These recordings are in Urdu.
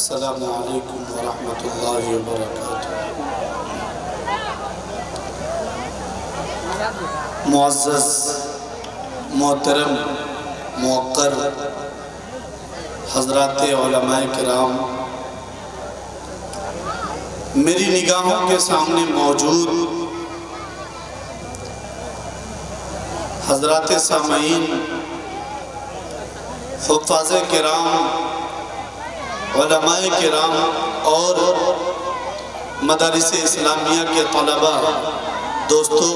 السلام علیکم ورحمۃ اللہ وبرکاتہ۔ معزز، محترم، موقر حضرات علماء کرام، میری نگاہوں کے سامنے موجود حضرات سامعین، حفاظ کرام، علماء کرام اور مدارس اسلامیہ کے طلبہ، دوستو،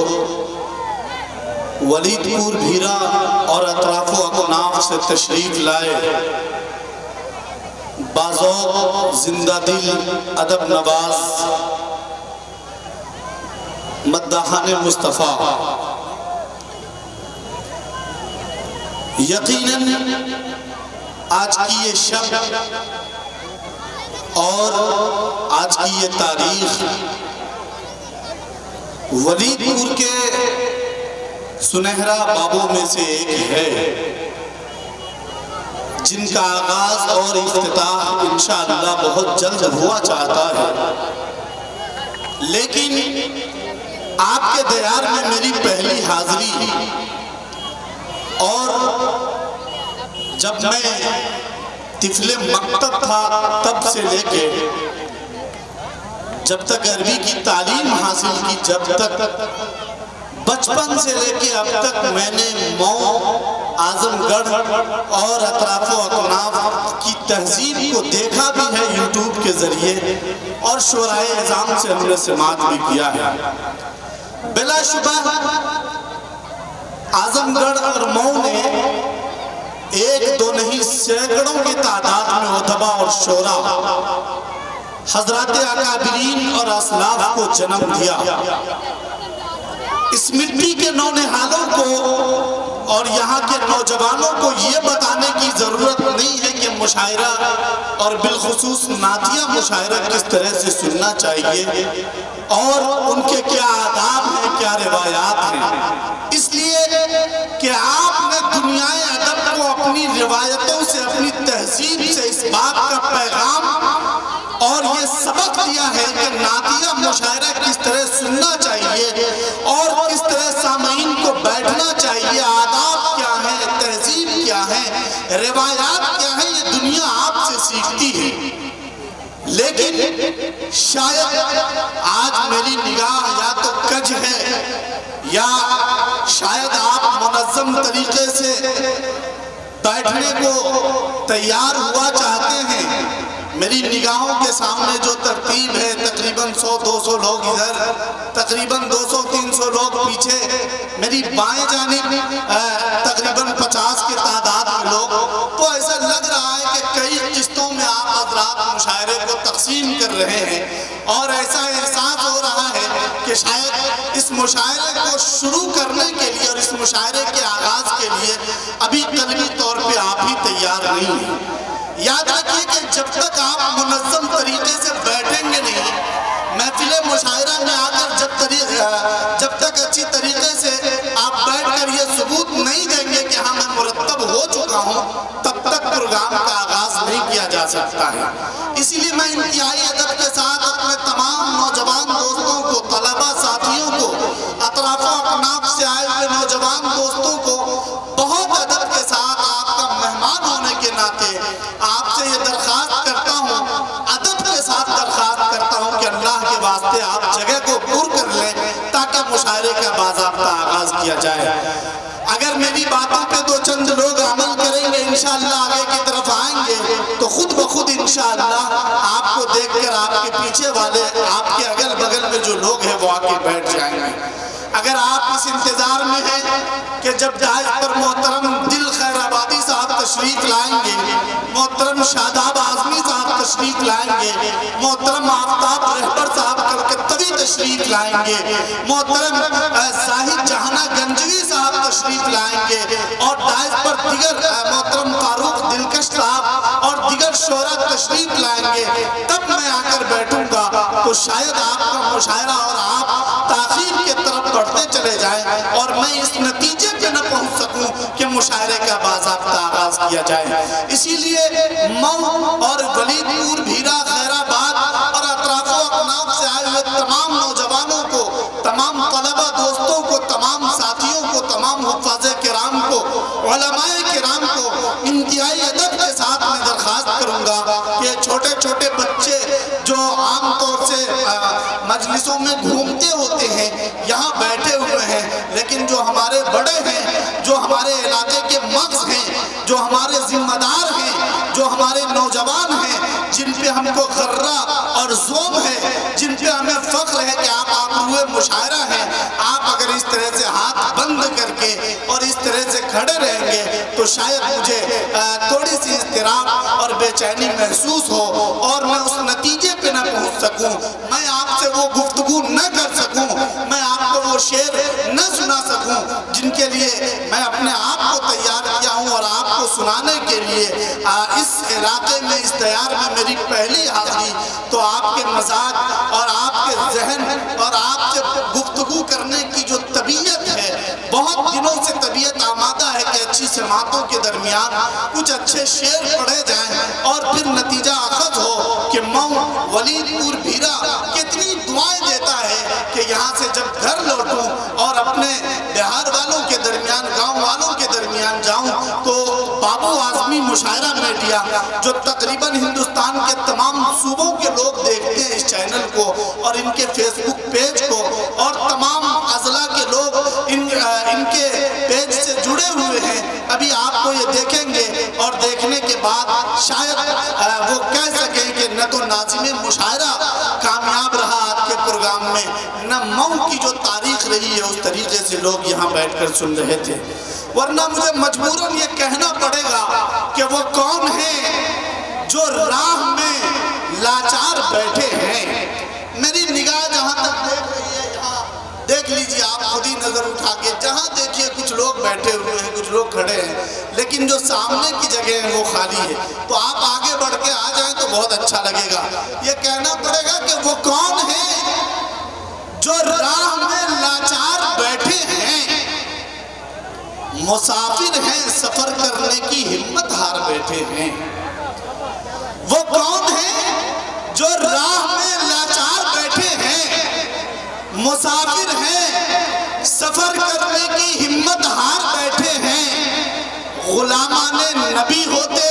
ولید پور بھیرا اور اطراف و اکناف سے تشریف لائے باذوق، زندہ دل، ادب نواز مداحان مصطفیٰ، یقیناً آج کی یہ شب اور آج کی یہ تاریخ ولید پور کے سنہرا بابوں میں سے ایک ہے، جن کا آغاز اور افتتاح انشاءاللہ بہت جلد ہوا چاہتا ہے، لیکن آپ کے دیار میں میری پہلی حاضری اور جب میں طفل مکتب تھا تب سے لے کے جب تک عربی کی تعلیم حاصل کی، جب تک بچپن سے لے کے اب تک میں نے مئو، اعظم گڑھ اور اطراف و اکناف کی تہذیب کو دیکھا بھی ہے یوٹیوب کے ذریعے، اور شورائے اعظام سے ہم نے سماعت بھی کیا ہے۔ بلا شبہ اعظم گڑھ اور مئو نے ایک دو نہیں سینکڑوں کی تعداد میں ادبا اور شعراء، حضرات اکابرین اور اسلاف کو جنم دیا۔ اس مٹی کے نونہالوں کو اور یہاں کے نوجوانوں کو یہ بتانے کی ضرورت نہیں ہے کہ مشاعرہ اور بالخصوص نعتیہ مشاعرہ کس طرح سے سننا چاہیے اور ان کے کیا آداب ہیں، کیا روایات ہیں، اس لیے کہ آپ نے دنیائے ادب کو اپنی روایتوں سے، اپنی تہذیب سے اس بات کا پیغام اور یہ سبق دیا ہے کہ نعتیہ مشاعرہ کس طرح سننا چاہیے اور کس طرح سامعین کو بیٹھنا چاہیے، آداب کیا ہیں، تہذیب کیا ہے، روایات کیا ہیں، یہ دنیا آپ سے سیکھتی ہے۔ لیکن شاید آج میری نگاہ یا تو کج ہے یا شاید آپ منظم طریقے سے بیٹھنے کو تیار ہوا چاہتے ہیں۔ میری نگاہوں کے سامنے جو ترتیب ہے، تقریباً 100-200 لوگ ادھر، تقریباً 200-300 لوگ پیچھے، میری بائیں جانب تقریباً 50 کی تعداد میں لوگ، تو ایسا لگ رہا ہے کہ کئی قسطوں میں آپ حضرات مشاعرے کو تقسیم کر رہے ہیں، اور ایسا احساس ہو رہا ہے کہ شاید اس مشاعرے کو شروع کرنے کے لیے اور اس مشاعرے کے آغاز کے لیے ابھی قلبی طور پہ آپ ہی تیار نہیں ہیں۔ یاد رکھیے کہ جب تک آپ منظم طریقے سے بیٹھیں گے نہیں، محفل مشاعرہ میں آ کر جب تک اچھی طریقے سے آپ بیٹھ کر یہ ثبوت نہیں دیں گے کہ ہاں میں مرتب ہو چکا ہوں، تب تک پروگرام کا آغاز نہیں کیا جا سکتا ہے۔ اسی لیے میں انتہائی ادب کے ساتھ اپنے تمام نوجوان دوستوں کو، طلبہ ساتھیوں کو، اطراف و اکناف سے آئے ہوئے نوجوان دوستوں کو بہت ادب کے ساتھ آپ کا مہمان ہونے کے ناطے آپ سے یہ درخواست کرتا ہوں، ادب کے ساتھ درخواست کرتا ہوں کہ اللہ کے واسطے آپ جگہ کو پر کر لیں تاکہ مشاعرے کا باضابطہ آغاز کیا جائے۔ اگر میری باتوں پہ دو چند لوگ عمل کریں گے، انشاءاللہ آگے کی طرف آئیں گے تو خود بخود انشاءاللہ آپ کو دیکھ کر آپ کے پیچھے والے، آپ کے اگل بگل میں جو لوگ ہیں وہ آگے بیٹھ جائیں گے۔ اگر آپ اس انتظار میں ہیں کہ جب جائز پر محترم دل خیر آبادی صاحب تشریف لائیں گے، محترم شاداب اعظمی صاحب تشریف لائیں گے، محترم آفتاب رہبر صاحب کلکتوی تشریف لائیں گے، محترم زاہد جہانہ گنجوی صاحب تشریف لائیں گے، اور جائز پر دیگر محترم فاروق دلکش صاحب اور دیگر شعراء تشریف لائیں گے، تب میں آ کر بیٹھوں گا تو شاید آپ کا مشاعرہ اور آپ تاخیر کے طرف بڑھتے چلے جائیں اور میں اس نتیجے پہ نہ پہنچ سکوں کہ مشاعرے کا باضابطہ آغاز کیا جائے۔ اسی لیے مئو اور ولیدپور، بھیرا، خیر آباد اور اطراف و اکناف سے آئے ہوئے تمام نوجوانوں کو، تمام طلبہ دوستوں کو، تمام ساتھیوں کو، تمام حفاظ کرام کو، علماء کرام کو انتہائی ادب کے ساتھ میں درخواست کروں گا کہ چھوٹے چھوٹے بچے جو عام طور سے مجلسوں میں گھومتے ہوتے ہیں یہاں بیٹھے ہوئے ہیں، لیکن جو ہمارے بڑے ہیں، جو ہمارے علاقے کے مغز ہیں، جو ہمارے ذمہ دار ہیں، جو ہمارے نوجوان ہیں، جن پہ ہم کو غرہ اور زوم ہے، جن پہ ہمیں فخر ہے کہ آپ آبروئے مشاعرہ ہیں، آپ اگر اس طرح سے ہاتھ بند کر کے اور اس طرح سے کھڑے رہیں گے تو شاید مجھے تھوڑی سی اضطراب اور بے چینی محسوس ہو اور میں اس نتیجے پہ نہ پہنچ سکوں، میں آپ سے وہ گفتگو نہ کر سکوں، میں آپ کو وہ شعر نہ سنا سکوں جن کے لیے میں اپنے آپ کو تیار کیا ہوں اور آپ کو سنانے کے لیے اس علاقے میں، اس دیار میں میری پہلی حاضری۔ تو آپ کے مزاج اور آپ کے ذہن اور آپ سے گفتگو کرنے کی جو طبیعت ہے، بہت دنوں سے طبیعت آمادہ ہے کہ اچھی سماعتوں کے درمیان کچھ اچھے شعر پڑھے جائیں اور پھر نتیجہ اخذ ہو کہ مئو، ولیدپور، بھیرا کتنی دعائیں دیتا ہے کہ یہاں سے جب گھر لوٹوں اور اپنے بہار والوں کے درمیان، گاؤں والوں کے درمیان جاؤں تو بابو اعظمی مشاعرہ میڈیا جو تقریباً ہندوستان کے تمام صوبوں کے لوگ دیکھتے ہیں اس چینل کو اور ان کے فیس بک پیج کو، اور تمام اضلاع کے لوگ ان کے پیج سے جڑے ہوئے ہیں، ابھی آپ کو یہ دیکھیں گے اور دیکھنے کے بعد شاید وہ کہہ سکیں کہ نہ تو ناظم مشاعرہ کامیاب رہا آپ کے پروگرام میں، نہ مئو کی جو تاریخ رہی ہے اس طریقے سے لوگ یہاں بیٹھ کر سن رہے تھے، ورنہ مجھے مجبوراً یہ کہنا پڑے گا کہ وہ کون ہیں جو راہ میں لاچار بیٹھے ہیں۔ میری نگاہ جہاں تک دیکھ رہی ہے، یہاں دیکھ لیجئے آپ خود ہی نظر اٹھا کے، جہاں دیکھیے کچھ لوگ بیٹھے ہوئے ہیں، کچھ لوگ کھڑے ہیں، لیکن جو سامنے کی جگہ ہے وہ خالی ہے۔ تو آپ آگے بڑھ کے آ جائیں تو بہت اچھا لگے گا۔ یہ کہنا پڑے گا کہ وہ کون ہیں جو راہ میں لاچار بیٹھے ہیں، مسافر ہیں، سفر کرنے کی ہمت ہار بیٹھے ہیں۔ وہ کون ہیں جو راہ میں لاچار بیٹھے ہیں، مسافر ہیں، سفر کرنے کی ہمت ہار بیٹھے ہیں۔ غلامان نبی ہوتے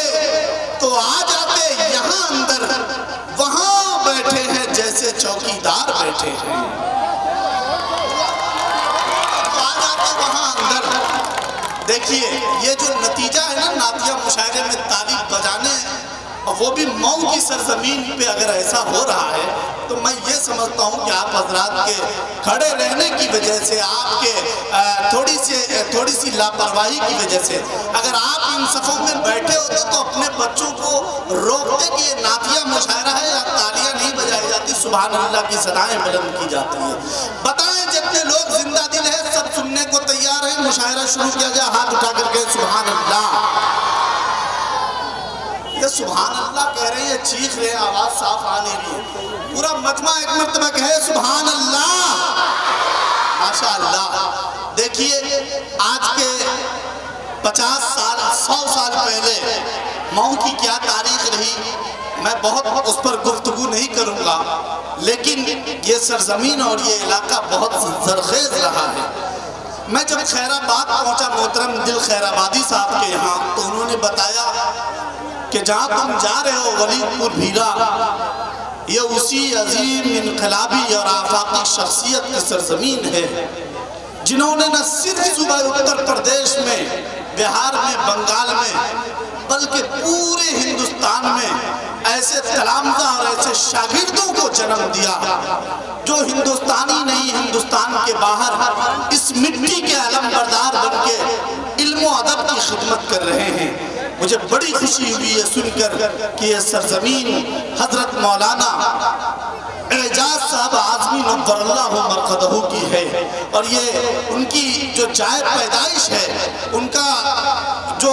تو آ جاتے یہاں اندر، وہاں بیٹھے ہیں جیسے چوکیدار بیٹھے ہیں۔ دیکھیے یہ جو نتیجہ ہے نا نعتیہ مشاعرے میں تالی بجانے، وہ بھی مئو کی سرزمین پہ اگر ایسا ہو رہا ہے تو میں یہ سمجھتا ہوں کہ آپ حضرات کے کھڑے رہنے کی وجہ سے، آپ کے تھوڑی سی لاپرواہی کی وجہ سے، اگر آپ ان صفوں میں بیٹھے ہوتے تو اپنے بچوں کو روکتے کہ یہ نعتیہ مشاعرہ ہے، یا تالیاں نہیں بجائی جاتی، سبحان اللہ کی صدائیں بلند کی جاتی ہیں۔ بتائیں جتنے لوگ زندہ دل ہیں سب سننے کو تیار ہیں، مشاعرہ شروع کیا جائے، ہاتھ اٹھا کر کے سبحان اللہ۔ یہ سبحان اللہ کہہ رہے ہیں، چیخ رہے ہیں، آواز صاف آنے رہی ہے، پورا مجمع ایک مرتبہ کہے سبحان اللہ، ماشاءاللہ۔ دیکھیے آج کے 50 سال 100 سال پہلے مئو کی کیا تاریخ رہی، میں بہت اس پر گفتگو نہیں کروں گا، لیکن یہ سرزمین اور یہ علاقہ بہت زرخیز رہا ہے۔ میں جب خیر آباد پہنچا محترم دل خیر آبادی صاحب کے یہاں، تو انہوں نے بتایا کہ جہاں تم جا رہے ہو ولیدپور، بھیرا، یہ اسی عظیم انقلابی اور آفاقی شخصیت کی سرزمین ہے جنہوں نے نہ صرف صوبہ اتر پردیش میں، بہار میں، بنگال میں، بلکہ پورے ہندوستان میں ایسے تلامذہ اور ایسے شاگردوں کو جنم دیا جو ہندوستانی نہیں، ہندوستان کے باہر اس مٹی کے علم بردار بن کے علم و ادب کی خدمت کر رہے ہیں۔ مجھے بڑی خوشی ہوئی ہے سن کر کہ یہ سرزمین حضرت مولانا اعجاز صاحب اعظمی نور اللہ مرقدہ کی ہے، اور یہ ان کی جو جائے پیدائش ہے، ان کا جو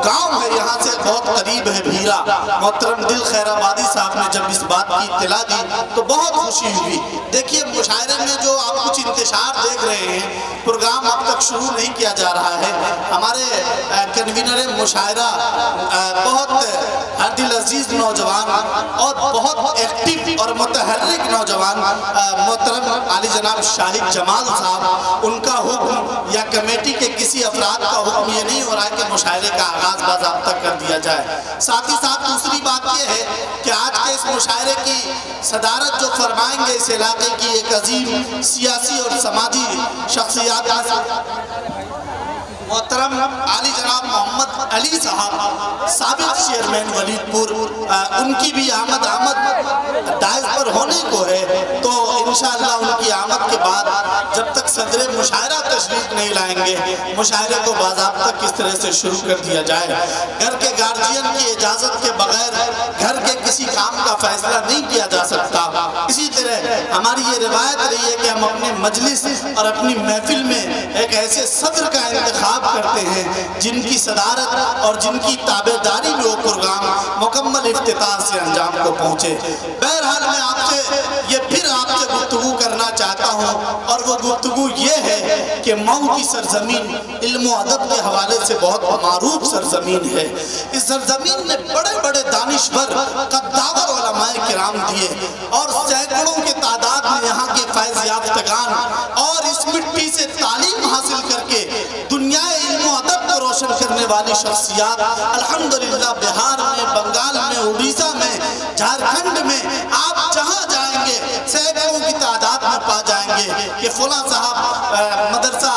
گاؤں ہے یہاں سے بہت قریب ہے بھیرا۔ محترم دل خیر آبادی صاحب نے جب اس بات کی اطلاع دی تو بہت خوشی ہوئی۔ دیکھیے مشاعرے میں جو آپ کچھ انتشار دیکھ رہے ہیں، پروگرام اب تک شروع نہیں کیا جا رہا ہے۔ ہمارے کنوینر مشاعرہ بہت دل عزیز نوجوان اور بہت ایکٹیو اور متحرک نوجوان محترم علی جناب شاہد جمال صاحب، ان کا حکم یا کمیٹی کے کسی افراد کا حکم یہ نہیں ہو رہا ہے کہ مشاعرے کا آغاز باضابطہ کر دیا جائے۔ ساتھ ہی ساتھ دوسری بات یہ ہے کہ آج کے اس مشاعرے کی صدارت جو فرمائیں گے اس علاقے کی ایک عظیم سیاسی اور سماجی شخصیات محترم علی جناب محمد علی صاحب، سابق چیئرمین ولید پور، ان کی بھی آمد ڈائز پر ہونے کو ہے، تو انشاءاللہ ان کی آمد کے بعد جب تک صدر مشاعرہ تشریف نہیں لائیں گے مشاعرے کو باضابطہ کس طرح سے شروع کر دیا جائے۔ گھر کے گارجین کی اجازت کے بغیر گھر کے کسی کام کا فیصلہ نہیں کیا جا سکتا۔ اسی طرح ہماری یہ روایت رہی ہے کہ ہم اپنے مجلس اور اپنی محفل میں ایک ایسے صدر کا انتخاب کرتے ہیں جن کی صدارت اور جن کی تابعداری میں وہ پروگرام مکمل افتتاح سے انجام کو پہنچے۔ بہرحال میں آپ سے پھر آپ سے گفتگو کرنا چاہتا ہوں، اور وہ گفتگو یہ ہے کہ مئو کی سرزمین علم و ادب کے حوالے سے بہت معروف سرزمین ہے۔ اس سرزمین نے بڑے بڑے دانشور قداور علماء کرام دیے، اور سینکڑوں کے تعداد میں یہاں کے فیض یافتگان اور اس مٹی سے تعلیم حاصل کر کے دنیا علم و ادب کو روشن کرنے والی شخصیات الحمدللہ بہار میں، بنگال میں، اڑیسہ میں، جھارکھنڈ میں آپ جہاں جائیں گے سینکڑوں کی تعداد میں پا جائیں گے کہ فلاں صاحب مدرسہ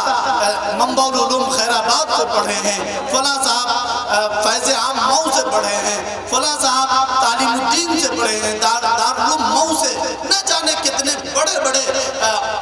منبع العلوم خیر آباد سے پڑھے ہیں، فلاں صاحب فیض عام مئو سے پڑھے ہیں، فلاں صاحب تعلیم الدین سے پڑھے ہیں، دارالعلوم مئو سے، نہ جانے کتنے بڑے بڑے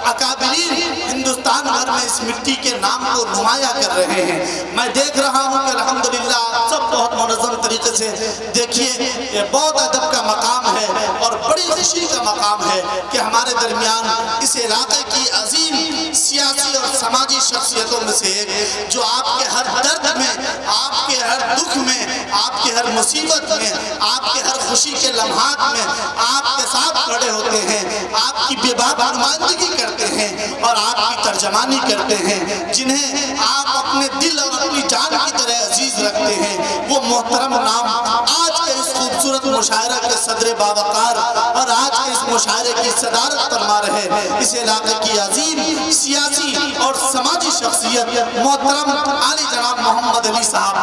اکابرین ہندوستان بھر میں اس مٹی کے نام کو نمایاں کر رہے ہیں۔ میں دیکھ رہا ہوں کہ الحمدللہ آپ سب بہت منظم طریقے سے دیکھیے، یہ بہت ادب کا مقام ہے اور بڑی خوشی کا مقام ہے کہ ہمارے درمیان اس علاقے کی عظیم سیاسی اور سماجی شخصیتوں میں سے ایک، جو آپ کے ہر درد میں، آپ کے ہر دکھ میں، آپ کے ہر مصیبت میں، آپ کے ہر خوشی کے لمحات میں آپ کے ساتھ کھڑے ہوتے ہیں، آپ کی بے باک نمائندگی کرتے ہیں اور آپ کی ترجمانی کرتے ہیں، جنہیں آپ اپنے دل اور اپنی جان کی طرح عزیز رکھتے ہیں، وہ محترم نام آج کے اس خوبصورت مشاعرہ کے صدر باوقار اور آج کے اس مشاعرے کی صدارت فرما رہے اس علاقے کی عظیم سیاسی اور سماجی شخصیت محترم علی جناب محمد علی صاحب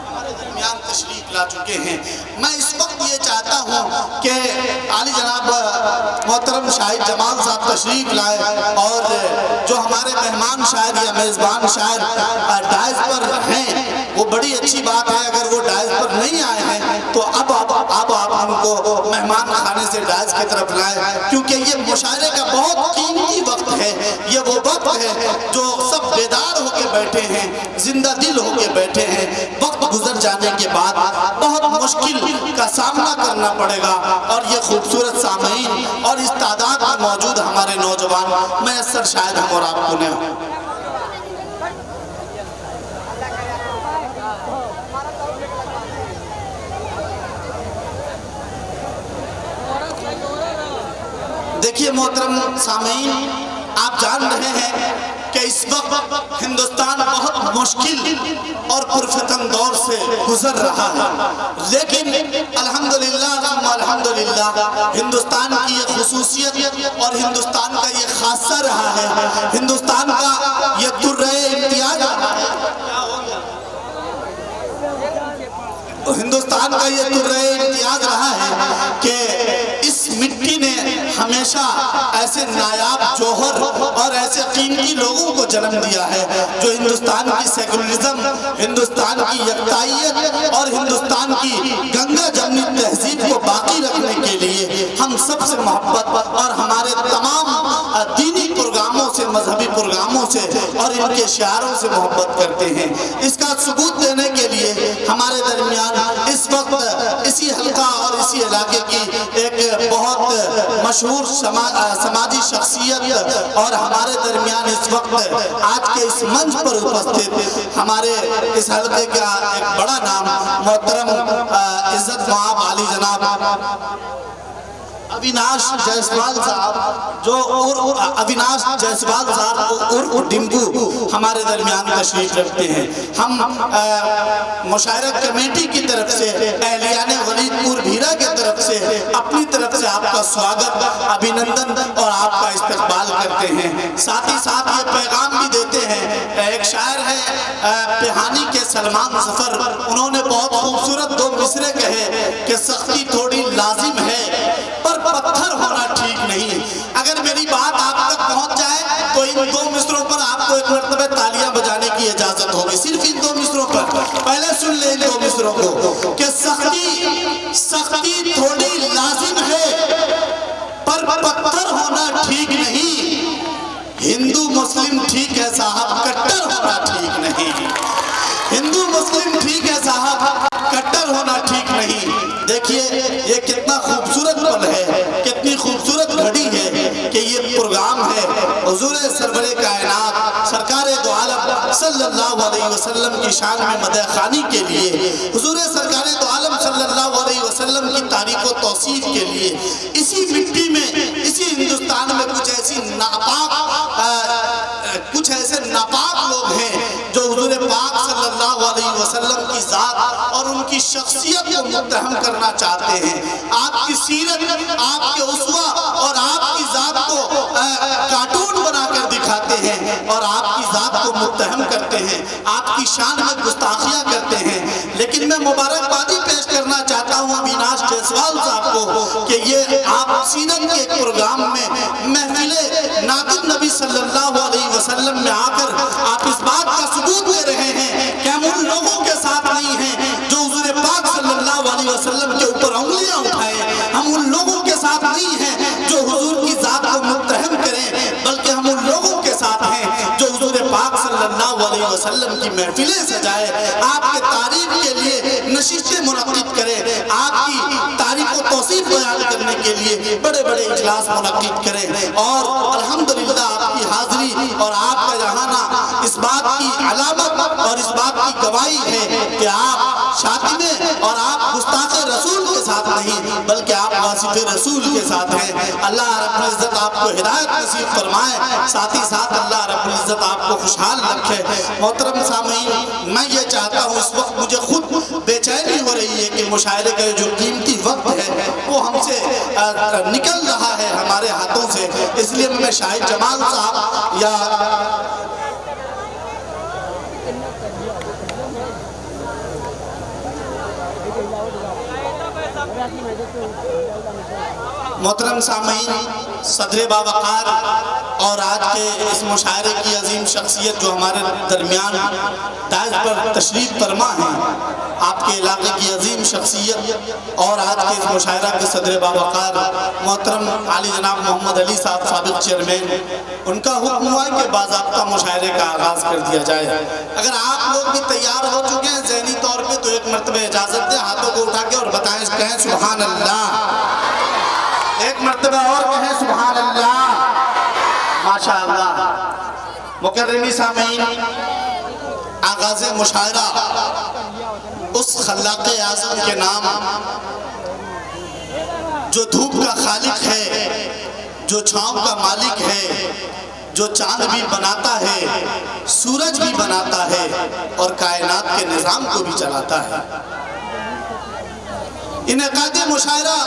ہمارے درمیان تشریف لا چکے ہیں۔ میں اس وقت یہ چاہتا ہوں کہ علی جناب محترم شاہد جمال صاحب تشریف لائے، اور جو ہمارے مہمان شاعر یا میزبان شاعر ڈائز پر ہیں وہ بڑی اچھی بات ہے، اگر وہ ڈائز پر نہیں آئے ہیں تو اب آپ ان کو مہمان خانے سے ڈائز کی طرف لائیں، کیونکہ یہ مشاعرے کا بہت قیمتی وقت ہے، یہ وہ وقت ہے جو سب بیدار ہو کے بیٹھے ہیں، زندہ دل ہو کے بیٹھے ہیں۔ وقت گزر جانے کے بعد بہت مشکل کا سامنا کرنا پڑے گا، اور یہ خوبصورت سامعین اور اس تعداد میں موجود ہمارے نوجوان میسر شاید ہم اور آپ کو نہیں۔ دیکھیے محترم سامعین، آپ جان رہے ہیں کہ اس وقت ہندوستان بہت مشکل اور پرفتن دور سے گزر رہا ہے، لیکن الحمدللہ ہندوستان کی یہ خصوصیت اور ہندوستان کا یہ خاصہ رہا ہے، ہندوستان کا یہ درِ امتیاز ہندوستان کا یہ درِ امتیاز رہا ہے کہ اس مٹی نے ہمیشہ ایسے نایاب جوہر اور ایسے قیمتی لوگوں کو جنم دیا ہے جو ہندوستان کی سیکولرزم، ہندوستان کی یکتائیت اور ہندوستان کی گنگا جمنی تہذیب کو باقی رکھنے کے لیے ہم سب سے محبت اور ہمارے تمام دینی پروگراموں سے، مذہبی پروگراموں سے اور ان کے شعاروں سے محبت کرتے ہیں۔ اس کا ثبوت دینے کے لیے ہمارے درمیان اس وقت اسی حلقہ اور اسی علاقے کی ایک بہت مشہور سماجی شخصیت اور ہمارے درمیان اس وقت آج کے اس منچ پر اپستھت ہمارے اس حلقے کا ایک بڑا نام محترم عزت مآب عالی جناب اویناش جیسوال صاحب جو اویناش جیسوال صاحب عرف ڈمکو ہمارے درمیان تشریف رکھتے ہیں. ہم مشاعرہ کمیٹی کی طرف سے اہلیان ولید پور بھیرا کی طرف سے اپنی طرف سے آپ کا سواگت ابھینندن اور آپ کا استقبال کرتے ہیں. ساتھ ہی ساتھ یہ پیغام بھی دیتے ہیں, ایک شاعر ہے پہانی کے سلمان ظفر, انہوں نے بہت خوبصورت دو مصرے کہے کہ سختی تھوڑی لازم ہے پر پتھر ہونا ٹھیک نہیں. اگر میری بات آپ تک پہنچ جائے تو ان دو مصروں پر آپ کو ایک مرتبہ تالیاں بجانے کی اجازت ہوگی, صرف ان دو مصروں پر. پہلے سن لیں ان دو مصروں کو کہ سختی تھوڑی لازم ہے پر پتھر ہونا ٹھیک نہیں. ہندو مسلم ٹھیک ہے صاحب, کٹر ہونا ٹھیک نہیں. ہندو مسلم ٹھیک ہے صاحب, کٹر ہونا ٹھیک نہیں. دیکھیے یہ کتنا خوبصورت پل ہے, کتنی خوبصورت گھڑی ہے کہ یہ پروگرام ہے حضور سرور کائنات سرکار دو عالم صلی اللہ علیہ وسلم کی شان میں مدح خوانی کے لیے, حضور سرکار دو عالم صلی اللہ علیہ وسلم کی تاریخ و توصیف کے لیے. اسی مٹی میں, اسی ہندوستان میں کچھ ایسے ناپاک لوگ ہیں جو حضور پاک صلی اللہ علیہ وسلم کی ذات اور ان کی شخصیت کو متہم کرنا چاہتے ہیں. آپ کی سیرت, آپ کے اسوہ اور آپ کی ذات کو کارٹون بنا کر دکھاتے ہیں اور آپ کی ذات کو متہم کرتے ہیں, آپ کی شان میں گستاخیاں کرتے ہیں. لیکن میں مبارکبادی پیش کرنا چاہتا ہوں اویناش جیسوال صاحب کو کہ یہ آپ سیرت کے ایک پروگرام میں محفل نعت نبی صلی اللہ علیہ وسلم میں آ کر آپ اس بات کا ثبوت دے رہے ہیں کہ ہم ان لوگوں کے ساتھ نہیں ہیں جو حضور پاک صلی اللہ علیہ وسلم کے اوپر انگلیاں اٹھائیں. ہم ان لوگوں کے ساتھ نہیں ہیں جو حضور کی ذات کو متہم کریں, بلکہ ہم ان لوگوں کے ساتھ ہیں جو حضور پاک صلی اللہ علیہ وسلم کی محفلیں سجائے, آپ کے تعریف کے لیے نشستیں منعقد کرے, آپ کی تاریخ و توصیف بیان کرنے کے لیے بڑے بڑے اجلاس منعقد کرے. اور الحمدللہ آپ کی حاضری اور آپ کا یہاں اس بات کی علامت اور اس بات کی گواہی ہے کہ آپ شاتمے اور آپ گستاخ رسول کے ساتھ نہیں بلکہ آپ واصف رسول کے ساتھ ہیں. اللہ رب العزت آپ کو ہدایت نصیب فرمائے, ساتھ ہی ساتھ اللہ رب العزت آپ کو خوشحال رکھے. محترم سامعین, میں یہ چاہتا ہوں, اس وقت مجھے خود بے چینی ہو رہی ہے کہ مشاعرے کا جو قیمتی وقت ہے وہ ہم سے نکل رہا ہے ہمارے ہاتھوں سے, اس لیے میں شاہد جمال صاحب یا محترم سامعین, صدر باوقار اور آج کے اس مشاعرے کی عظیم شخصیت جو ہمارے درمیان دائز پر تشریف فرما ہیں, آپ کے علاقے کی عظیم شخصیت اور آج کے اس مشاعرہ کے صدر باوقار محترم علی جناب محمد علی صاحب سابق چیئرمین, ان کا حکم ہوا ہے کہ باضابطہ مشاعرے کا آغاز کر دیا جائے. اگر آپ لوگ بھی تیار ہو چکے ہیں ذہنی طور پہ تو ایک مرتبہ اجازت دیں, ہاتھوں کو اٹھا کے اور بتائیں, کہیں سبحان اللہ, ایک مرتبہ اور کہیں سبحان اللہ. ماشاءاللہ. مکرمی سامعین, آغاز مشاعرہ اس خلاق اعظم کے نام جو دھوپ کا خالق ہے, جو چھاؤں کا مالک ہے, جو چاند بھی بناتا ہے, سورج بھی بناتا ہے اور کائنات کے نظام کو بھی چلاتا ہے. انعقاد مشاعرہ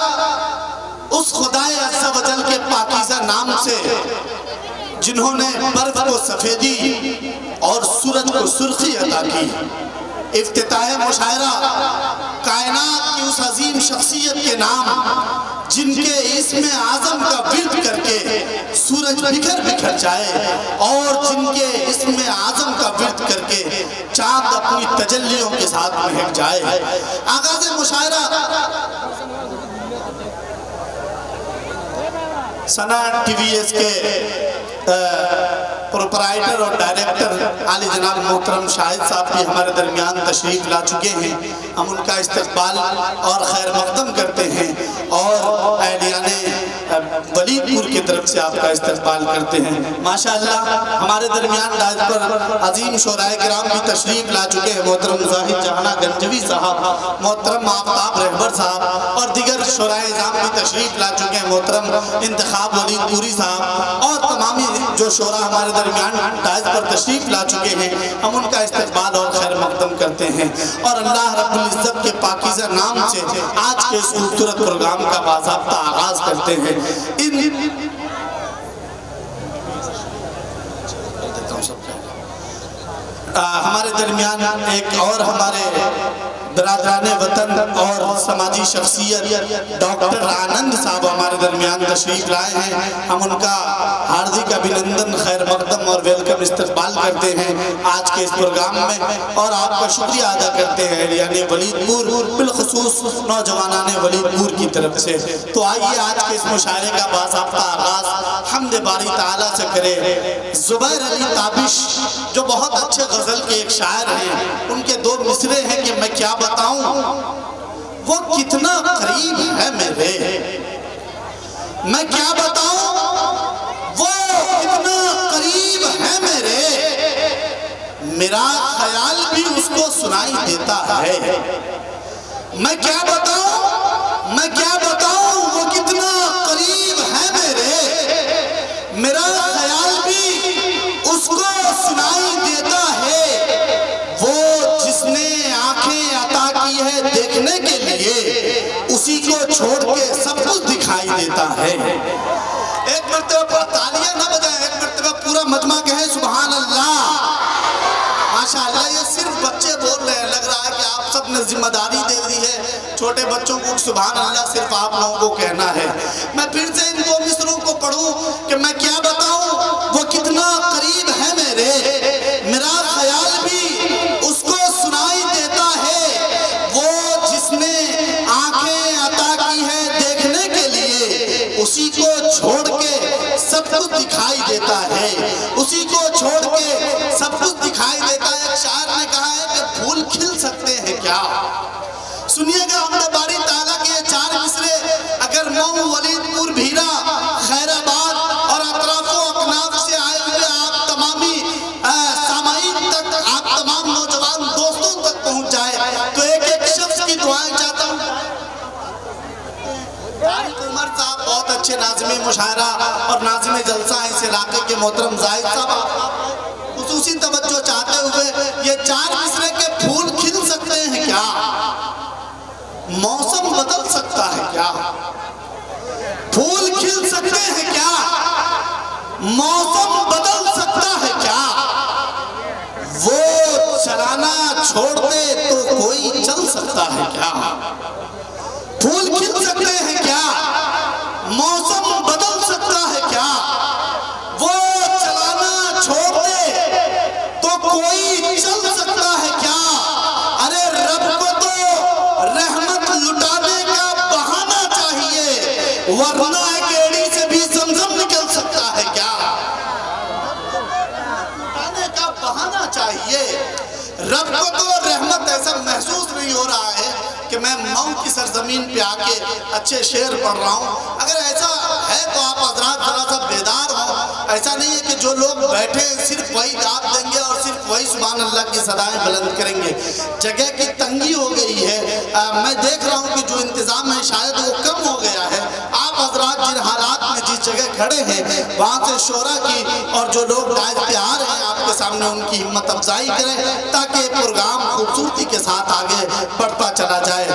اس خدائے عز و جل کے پاکیزہ نام سے جنہوں نے برف کو سفیدی اور سورج کو سرخی عطا کی. افتتاح مشاعرہ کائنات کی اس عظیم شخصیت کے نام جن کے اسم اعظم کا ورد کر کے سورج بکھر بکھر جائے اور جن کے اسم اعظم کا ورد کر کے چاند اپنی تجلیوں کے ساتھ مہک جائے. آغاز مشاعرہ سنا ٹی وی ایس کے پروپرائٹر اور ڈائریکٹر عالی جناب محترم شاہد صاحب بھی ہمارے درمیان تشریف لا چکے ہیں. ہم ان کا استقبال اور خیر مقدم کرتے ہیں اور اہلیان ولید پور کی طرف سے آپ کا استقبال کرتے ہیں. ماشاءاللہ ہمارے درمیان ڈائز پر عظیم شورائے کرام بھی تشریف لا چکے ہیں. محترم زاہد جہانہ گنجوی صاحب، محترم آفتاب رہبر صاحب اور دیگر شورائے اعظام بھی تشریف لا چکے ہیں. محترم انتخاب ولید پوری صاحب اور تمامی جو شورا ہمارے درمیان ڈائز پر تشریف لا چکے ہیں، ہم ان کا استقبال اور خیر مقدم کرتے ہیں اور اللہ رب العزت کے پاکیزہ نام سے آج کے اس خوبصورت پروگرام کا باضابطہ آغاز کرتے ہیں. ہمارے درمیان ایک اور ہمارے برادران وطن اور سماجی شخصیت ڈاکٹر آنند صاحب ہمارے درمیان تشریف لائے ہیں. ہم ان کا ہاردک ابھینندن، خیر مقدم اور ویلکم استقبال کرتے ہیں آج کے اس پروگرام میں اور آپ کا شکریہ ادا کرتے ہیں یعنی ولید پور، بالخصوص نوجوانان ولید پور کی طرف سے. تو آئیے آج کے اس مشاعرے کا باضابطہ آغاز حمد باری تعالیٰ سے کرے. زبیر علی تابش جو بہت اچھے غزل کے ایک شاعر ہیں، ان کے دو مصرے ہیں کہ میں کیا بتاؤں وہ کتنا قریب ہے میرے، میں کیا بتاؤں وہ کتنا قریب ہے میرے، میرا خیال بھی اس کو سنائی دیتا ہے. میں کیا بتاؤں، میں کیا بتاؤں وہ کتنا قریب ہے میرے، میرا خیال بھی اس کو سنائی دیتا ہے. وہ جس نے آنکھیں عطا کی ہے دیکھنے کے لیے، اسی کو چھوڑ کے سب کچھ دکھائی دیتا ہے. ایک مرتبہ پر تالیاں نہ بجائیں، ایک مرتبہ پورا مجمع کہے سبحان اللہ. ماشاءاللہ یہ صرف بچے بول رہے ہیں، لگ رہا ہے کہ آپ سب نے ذمہ داری دے دی ہے چھوٹے بچوں کو سبحان اللہ صرف آپ لوگوں کو کہنا ہے. میں پھر سے ان دو مصروں کو پڑھوں کہ میں کیا بتاؤں وہ کتنا قریب ہے میرے، میرا خیال بھی اس کو سنائی دیتا ہے. وہ جس نے آنکھیں عطا کی ہے دیکھنے کے لیے، اسی کو چھوڑ کے سب کچھ دکھائی دیتا ہے، اسی کو چھوڑ کے سب کچھ دکھائی دیتا ہے. ایک شاعر نے کہا ہے کہ پھول کھل سکتے ہیں کیا. سنیے گا حمد باری تعالیٰ کے یہ چار مصرے اگر مئو، ولید پور، بھیرا، خیر آباد اور اطراف و اکناف سے آئے ہوئے آپ تمامی سامعین تک، آپ تمام نوجوان دوستوں تک پہنچ جائے تو ایک ایک شخص کی دعائیں چاہتا ہوں. طارق عمر صاحب بہت اچھے ناظم مشاعرہ اور ناظم جلسہ ہیں اس علاقے کے. محترم زاہد صاحب خصوصی توجہ چاہتے ہوئے یہ چار مصرے کے پھول کھل سکتے ہیں کیا، موسم بدل سکتا ہے کیا، پھول کھل سکتے ہیں کیا، موسم بدل سکتا ہے کیا، وہ چلانا چھوڑ دے تو کوئی چل سکتا ہے کیا. پھول کھل سکتے ہیں کیا، موسم بدل سکتا ہے کیا، وہ چلانا چھوڑ دے تو کوئی چل سکتا ہے کیا. ارے رب کو تو رحمت لٹانے کا بہانہ چاہیے، ورنہ ایک ایڑی سے بھی زمزم نکل سکتا ہے کیا. لٹانے کا بہانہ چاہیے. رب کو تو رحمت ایسا محسوس نہیں ہو رہا ہے کہ میں مئو کی سرزمین پہ آ کے اچھے شعر پڑھ رہا ہوں. اگر ایسا ہے تو آپ حضرات ذرا سا بیدار ہوں. ایسا نہیں ہے کہ جو لوگ بیٹھے صرف وہی داد دیں گے اور صرف وہی سبحان اللہ کی صدائیں بلند کریں گے. جگہ کی تنگی ہو گئی ہے. میں دیکھ رہا ہوں کہ جو انتظام ہے شاید وہ کم ہو گیا ہے. آپ حضرات جن حالات میں جس جگہ کھڑے ہیں وہاں سے شورا کی اور جو لوگ ڈائز پہ آ رہے ہیں آپ کے سامنے ان کی ہمت افزائی کریں تاکہ یہ پروگرام خوبصورتی کے ساتھ آگے بڑھتا چلا جائے.